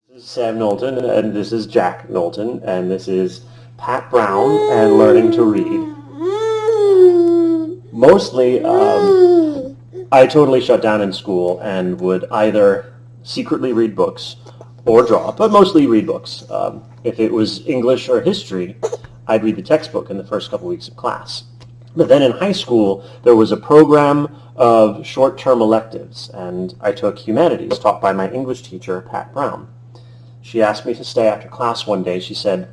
This is Sam Knowlton, and this is Jack Knowlton, and this is Pat Brown and Learning to Read. Mostly, I totally shut down in school and would either secretly read books or draw, but mostly read books. If it was English or history, I'd read the textbook in the first couple weeks of class. But then in high school, there was a program of short-term electives, and I took humanities taught by my English teacher, Pat Brown. She asked me to stay after class one day. She said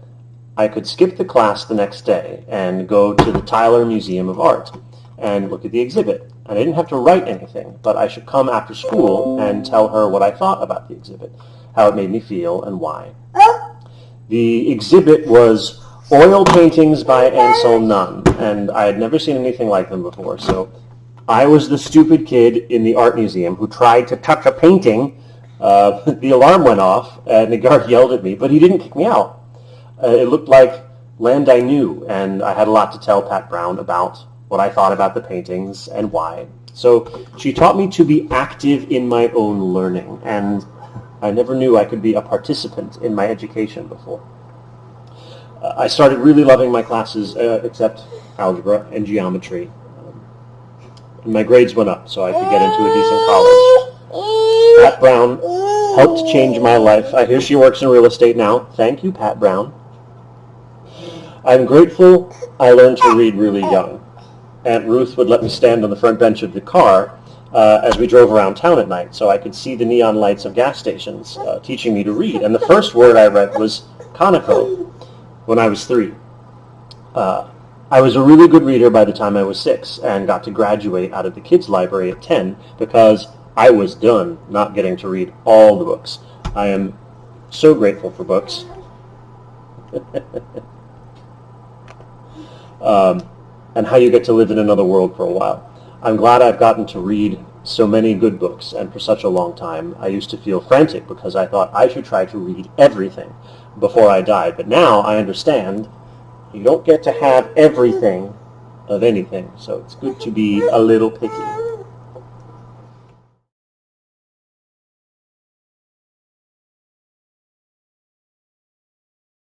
I could skip the class the next day and go to the Tyler Museum of Art and look at the exhibit. And I didn't have to write anything, but I should come after school and tell her what I thought about the exhibit, how it made me feel, and why. The exhibit was oil paintings by Ansel Nunn, and I had never seen anything like them before, so I was the stupid kid in the art museum who tried to touch a painting. The alarm went off, and the guard yelled at me, but he didn't kick me out. It looked like land I knew, and I had a lot to tell Pat Brown about what I thought about the paintings and why. So she taught me to be active in my own learning, and I never knew I could be a participant in my education before. I started really loving my classes, except algebra and geometry. And my grades went up, so I could get into a decent college. Pat Brown helped change my life. I hear she works in real estate now. Thank you, Pat Brown. I'm grateful I learned to read really young. Aunt Ruth would let me stand on the front bench of the car as we drove around town at night, so I could see the neon lights of gas stations teaching me to read. And the first word I read was Conoco when I was 3. I was a really good reader by the time I was 6 and got to graduate out of the kids' library at 10 because I was done not getting to read all the books. I am so grateful for books. And how you get to live in another world for a while. I'm glad I've gotten to read so many good books and for such a long time. I used to feel frantic because I thought I should try to read everything before I died. But now I understand you don't get to have everything of anything. So it's good to be a little picky.